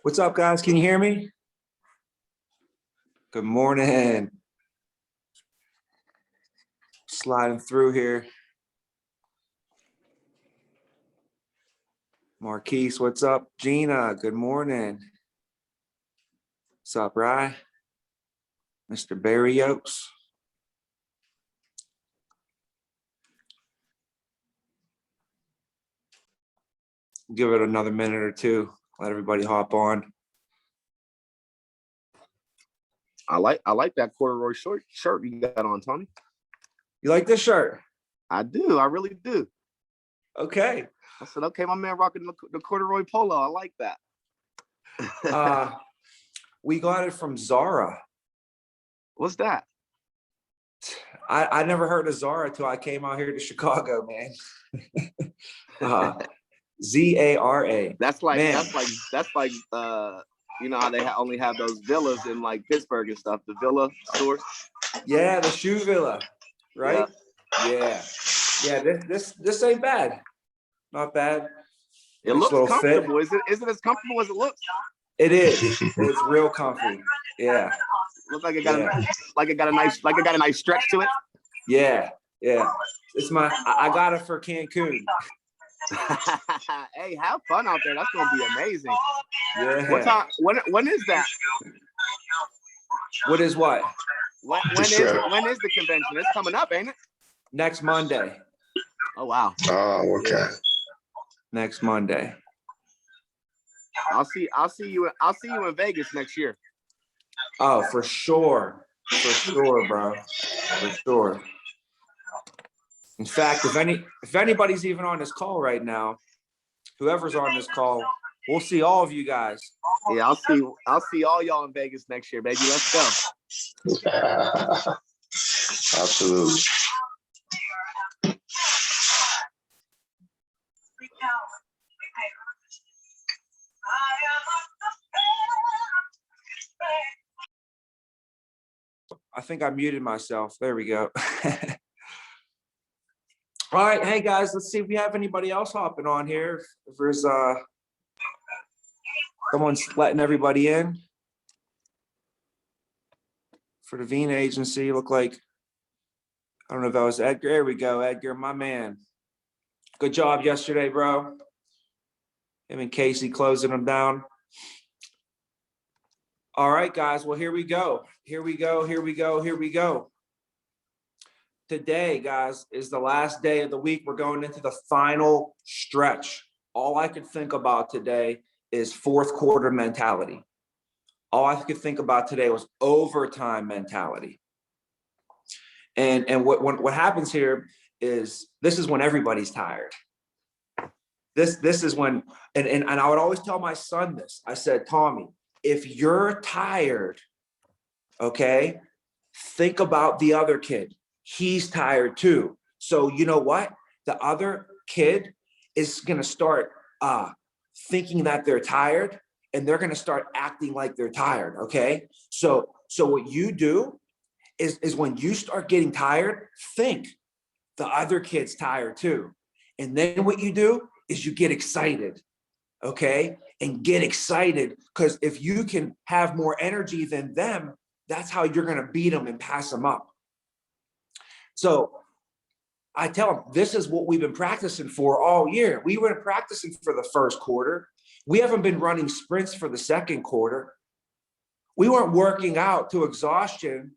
What's up, guys? Can you hear me? Good morning. Sliding through here. Marquise, what's up? Gina, good morning. What's up, Rye? Mr. Barry Oaks. Give it another minute or two. Let everybody hop on. I like that corduroy shirt you got on, Tony. You like this shirt? I do. I really do. Okay. I said, okay, my man rocking the corduroy polo. I like that. We got it from Zara. What's that? I never heard of Zara until I came out here to Chicago, man. Zara. That's like man. that's like you know how they only have those villas in like Pittsburgh and stuff, the villa stores. Yeah, the shoe villa, right? Yeah. This ain't bad. Not bad. It looks comfortable. Is it as comfortable as it looks? It is. It's real comfy. Yeah. Looks like it got a nice stretch to it. Yeah. It's I got it for Cancun. Hey, have fun out there. That's gonna be amazing. Yeah. What time? When is that? What is what? When is the convention? It's coming up, ain't it? Next Monday. Oh wow. Oh, okay. Yeah. Next Monday. I'll see you in Vegas next year. Oh, for sure. For sure, bro. For sure. In fact, if anybody's even on this call right now, whoever's on this call, we'll see all of you guys. Yeah, I'll see all y'all in Vegas next year, baby. Let's go. Absolutely. I think I muted myself. There we go. All right, hey guys, let's see if we have anybody else hopping on here. If there's someone's letting everybody in for the Vena agency. Look like, I don't know if that was Edgar. There we go, Edgar, my man. Good job yesterday, bro. Him and Casey closing them down. All right, guys. Well, here we go. Today, guys, is the last day of the week. We're going into the final stretch. All I could think about today is fourth quarter mentality. All I could think about today was overtime mentality. And what happens here is this is when everybody's tired. This is when, and I would always tell my son this. I said, Tommy, if you're tired, okay, think about the other kid. He's tired too. So you know what? The other kid is going to start thinking that they're tired, and they're going to start acting like they're tired. Okay. So what you do is when you start getting tired, think the other kid's tired too. And then what you do is you get excited. Okay. And get excited, because if you can have more energy than them, that's how you're going to beat them and pass them up. So I tell them, this is what we've been practicing for all year. We were practicing for the first quarter. We haven't been running sprints for the second quarter. We weren't working out to exhaustion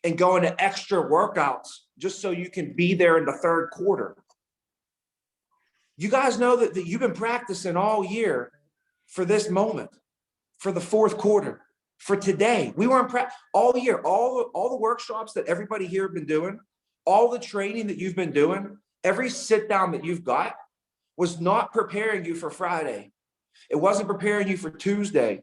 and going to extra workouts just so you can be there in the third quarter. You guys know that you've been practicing all year for this moment, for the fourth quarter, for today. We weren't all year, all the workshops that everybody here have been doing, all the training that you've been doing, every sit down that you've got was not preparing you for Friday. It wasn't preparing you for Tuesday.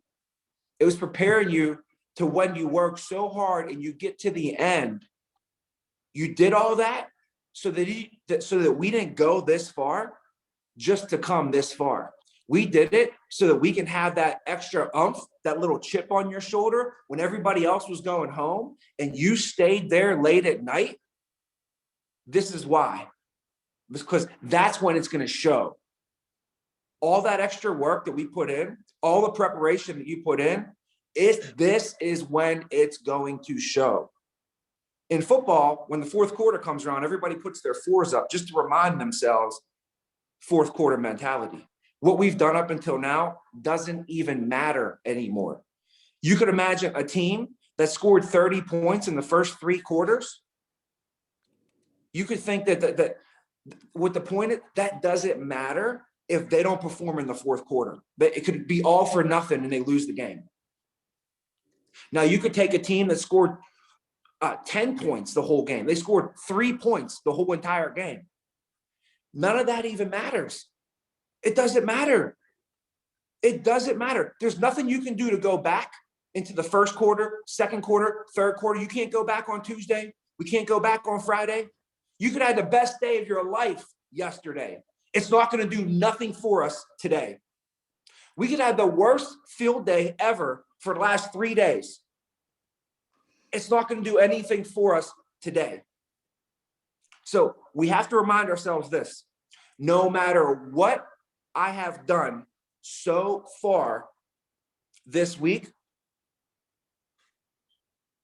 It was preparing you to when you work so hard and you get to the end. You did all that so that we didn't go this far just to come this far. We did it so that we can have that extra oomph, that little chip on your shoulder when everybody else was going home and you stayed there late at night. This is why. Because that's when it's going to show. all that extra work that we put in, all the preparation that you put in, this is when it's going to show. In football, when the fourth quarter comes around, everybody puts their fours up just to remind themselves fourth quarter mentality. What we've done up until now doesn't even matter anymore. You could imagine a team that scored 30 points in the first 3 quarters. You could think that with the point, that doesn't matter if they don't perform in the fourth quarter. It could be all for nothing and they lose the game. Now, you could take a team that scored 10 points the whole game. They scored 3 points the whole entire game. None of that even matters. It doesn't matter. It doesn't matter. There's nothing you can do to go back into the first quarter, second quarter, third quarter. You can't go back on Tuesday. We can't go back on Friday. You could have the best day of your life yesterday. It's not going to do nothing for us today. We could have the worst field day ever for the last 3 days. It's not going to do anything for us today. So we have to remind ourselves this: no matter what I have done so far this week,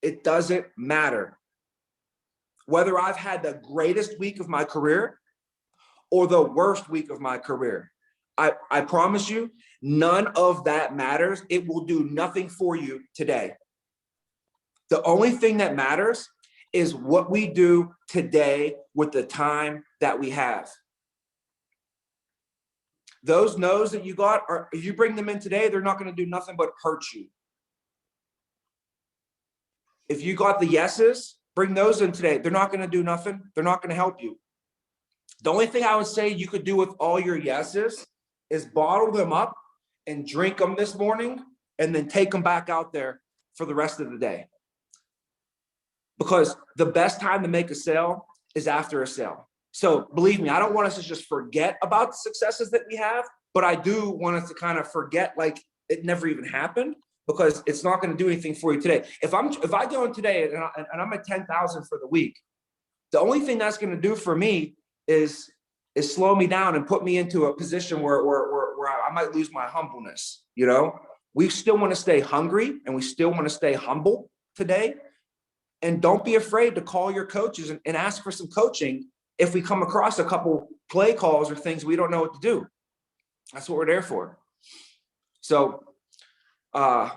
it doesn't matter. Whether I've had the greatest week of my career or the worst week of my career, I promise you, none of that matters. It will do nothing for you today. The only thing that matters is what we do today with the time that we have. Those no's that you got, if you bring them in today, they're not going to do nothing but hurt you. If you got the yeses, bring those in today. They're not going to do nothing. They're not going to help you. The only thing I would say you could do with all your yeses is bottle them up and drink them this morning and then take them back out there for the rest of the day. Because the best time to make a sale is after a sale. So believe me, I don't want us to just forget about the successes that we have, but I do want us to kind of forget like it never even happened, because it's not going to do anything for you today. If I go in today and I'm at 10,000 for the week, the only thing that's going to do for me is slow me down and put me into a position where I might lose my humbleness. You know, we still want to stay hungry and we still want to stay humble today. And don't be afraid to call your coaches and ask for some coaching if we come across a couple play calls or things we don't know what to do. That's what we're there for. So I'm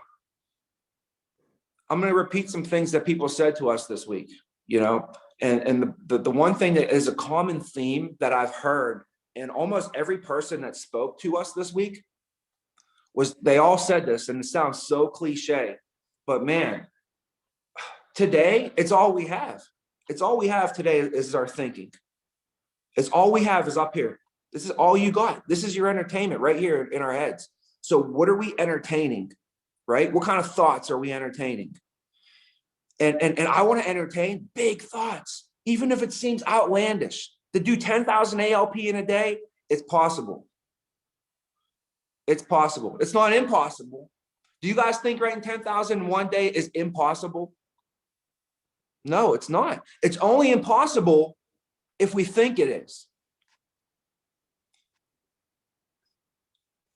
going to repeat some things that people said to us this week, you know, and the one thing that is a common theme that I've heard in almost every person that spoke to us this week was they all said this, and it sounds so cliche, but man, today, it's all we have. It's all we have today is our thinking. It's all we have is up here. This is all you got. This is your entertainment right here in our heads. So what are we entertaining, right? What kind of thoughts are we entertaining? And I want to entertain big thoughts, even if it seems outlandish. To do 10,000 ALP in a day, it's possible. It's possible. It's not impossible. Do you guys think writing 10,000 in one day is impossible? No, it's not. It's only impossible if we think it is.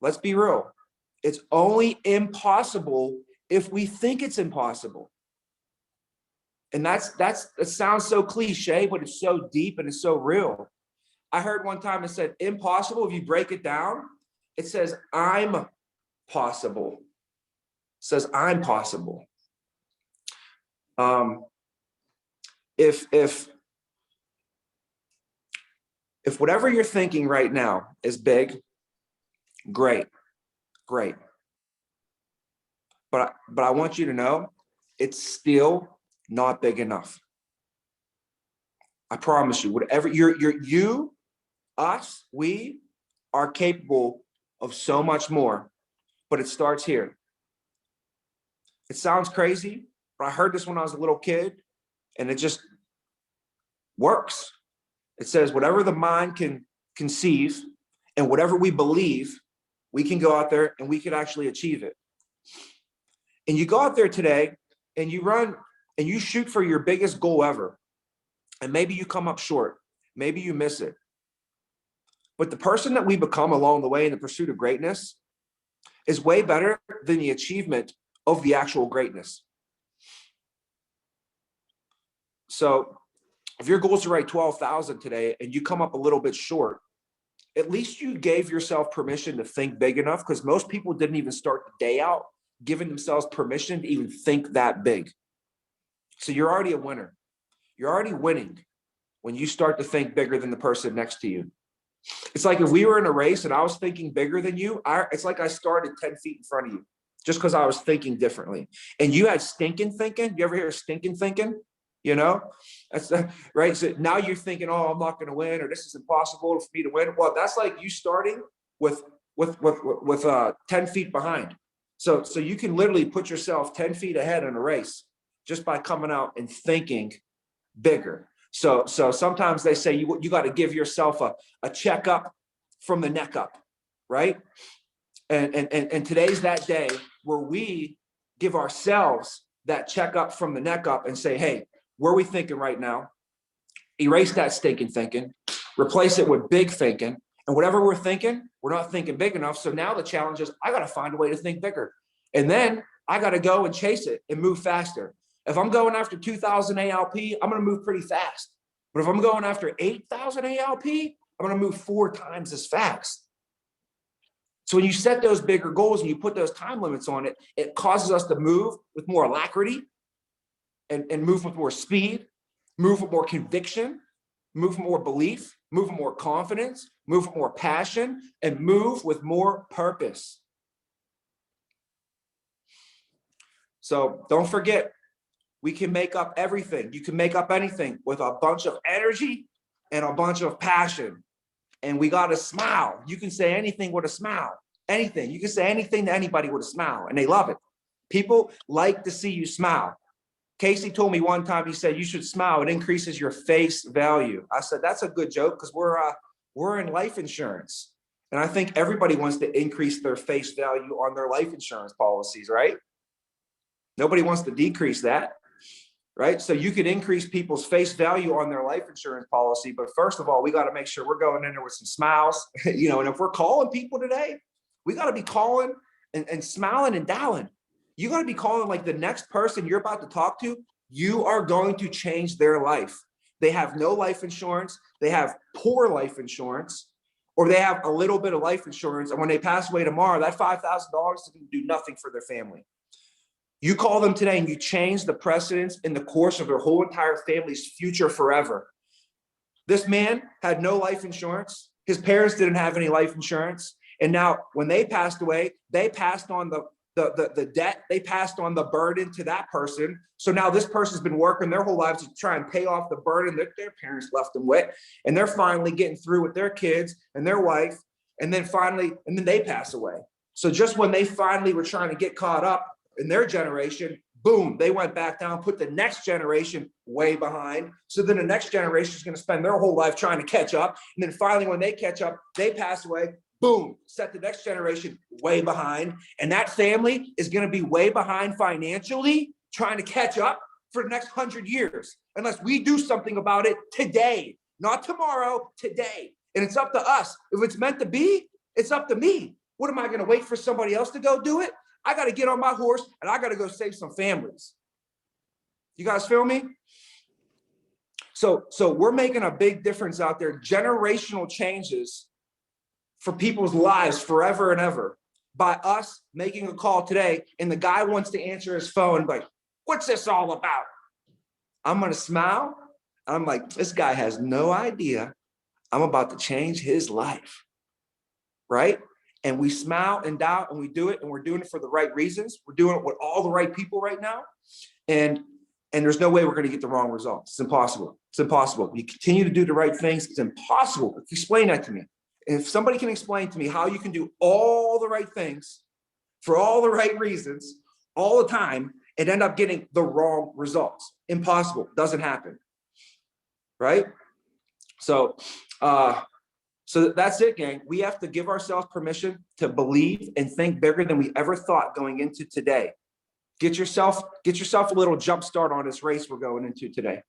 Let's be real. It's only impossible if we think it's impossible. And that sounds so cliche, but it's so deep and it's so real. I heard one time it said impossible. If you break it down, it says I'm possible. It says I'm possible. If whatever you're thinking right now is big, great. But I want you to know it's still not big enough. I promise you, whatever we are capable of so much more, but it starts here. It sounds crazy, but I heard this when I was a little kid. And it just works. It says whatever the mind can conceive and whatever we believe, we can go out there and we can actually achieve it. And you go out there today and you run and you shoot for your biggest goal ever. And maybe you come up short. Maybe you miss it. But the person that we become along the way in the pursuit of greatness is way better than the achievement of the actual greatness. So if your goal is to write 12,000 today and you come up a little bit short, at least you gave yourself permission to think big enough, because most people didn't even start the day out giving themselves permission to even think that big. So you're already a winner. You're already winning when you start to think bigger than the person next to you. It's like if we were in a race and I was thinking bigger than you, it's like I started 10 feet in front of you just because I was thinking differently. And you had stinking thinking. You ever hear of stinking thinking? You know, that's right. So now you're thinking, oh, I'm not going to win, or this is impossible for me to win. Well, that's like you starting with 10 feet behind. So you can literally put yourself 10 feet ahead in a race just by coming out and thinking bigger. So sometimes they say you got to give yourself a checkup from the neck up, right? And today's that day where we give ourselves that checkup from the neck up and say, hey, where are we thinking right now? Erase that stinking thinking, replace it with big thinking. And whatever we're thinking, we're not thinking big enough. So now the challenge is I got to find a way to think bigger. And then I got to go and chase it and move faster. If I'm going after 2,000 ALP, I'm going to move pretty fast. But if I'm going after 8,000 ALP, I'm going to move 4 times as fast. So when you set those bigger goals and you put those time limits on it, it causes us to move with more alacrity and move with more speed, move with more conviction, move with more belief, move with more confidence, move with more passion, and move with more purpose. So don't forget, we can make up everything. You can make up anything with a bunch of energy and a bunch of passion. And we got to smile. You can say anything with a smile. Anything. You can say anything to anybody with a smile, and they love it. People like to see you smile. Casey told me one time, he said, you should smile. It increases your face value. I said, that's a good joke, because we're in life insurance. And I think everybody wants to increase their face value on their life insurance policies, right? Nobody wants to decrease that, right? So you can increase people's face value on their life insurance policy. But first of all, we got to make sure we're going in there with some smiles, and if we're calling people today, we got to be calling and smiling and dialing. You got to be calling like the next person you're about to talk to, you are going to change their life. They have no life insurance. They have poor life insurance, or they have a little bit of life insurance. And when they pass away tomorrow, that $5,000 is going to do nothing for their family. You call them today and you change the precedence in the course of their whole entire family's future forever. This man had no life insurance. His parents didn't have any life insurance. And now when they passed away, they passed on the debt, they passed on the burden to that person. So now this person's been working their whole lives to try and pay off the burden that their parents left them with. And they're finally getting through with their kids and their wife. And then they pass away. So just when they finally were trying to get caught up in their generation, boom, they went back down, put the next generation way behind. So then the next generation is going to spend their whole life trying to catch up. And then finally, when they catch up, they pass away. Boom, set the next generation way behind. And that family is going to be way behind financially, trying to catch up for the next 100 years, unless we do something about it today, not tomorrow, today. And it's up to us. If it's meant to be, it's up to me. What am I going to wait for somebody else to go do it? I got to get on my horse and I got to go save some families. You guys feel me? So we're making a big difference out there. Generational changes for people's lives forever and ever by us making a call today. And the guy wants to answer his phone like, what's this all about? I'm going to smile. I'm like, this guy has no idea I'm about to change his life, right? And we smile and doubt and we do it, and we're doing it for the right reasons. We're doing it with all the right people right now. And there's no way we're going to get the wrong results. It's impossible. It's impossible. You continue to do the right things. It's impossible. Explain that to me. If somebody can explain to me how you can do all the right things for all the right reasons all the time and end up getting the wrong results. Impossible. Doesn't happen. Right? So that's it, gang. We have to give ourselves permission to believe and think bigger than we ever thought going into today. Get yourself a little jump start on this race we're going into today.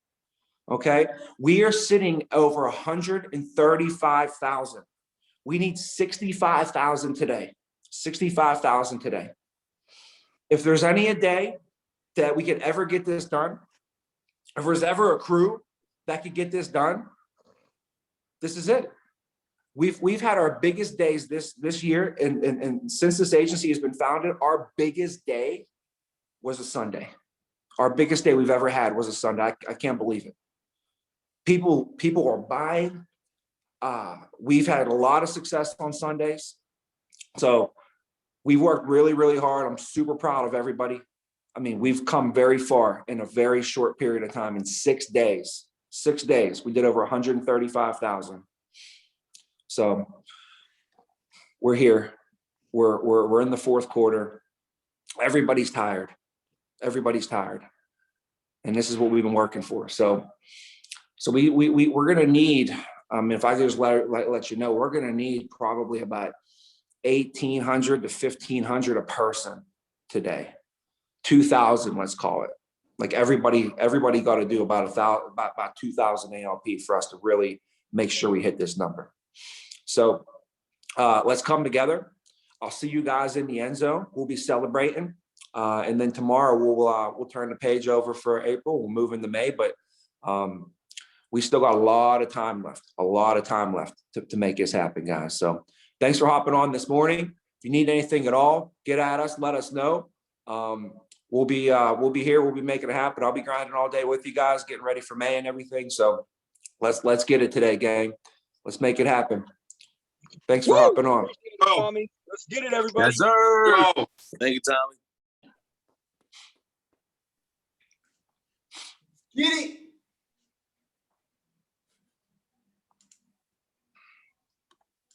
Okay? We are sitting over 135,000. We need 65,000 today. 65,000 today. If there's any a day that we could ever get this done, if there's ever a crew that could get this done, this is it. We've had our biggest days this year, and since this agency has been founded, our biggest day was a Sunday. Our biggest day we've ever had was a Sunday. I can't believe it. People are buying. We've had a lot of success on Sundays. So we've worked really, really hard. I'm super proud of everybody. I mean, we've come very far in a very short period of time. In 6 days, 6 days, we did over 135,000. So we're here. We're in the fourth quarter. Everybody's tired. Everybody's tired. And this is what we've been working for. So we're going to need, if I could just let you know, we're going to need probably about 1,800 to 1,500 a person today. 2,000, let's call it. Like everybody got to do about 2,000 ALP for us to really make sure we hit this number. So let's come together. I'll see you guys in the end zone. We'll be celebrating. And then tomorrow we'll turn the page over for April. We'll move into May, but we still got a lot of time left to make this happen, guys. So thanks for hopping on this morning. If you need anything at all, get at us, let us know. We'll be here. We'll be making it happen. I'll be grinding all day with you guys, getting ready for May and everything. So let's get it today, gang. Let's make it happen. Thanks for hopping on. Tommy, let's get it, everybody. Yes, sir. Thank you, Tommy. Get it.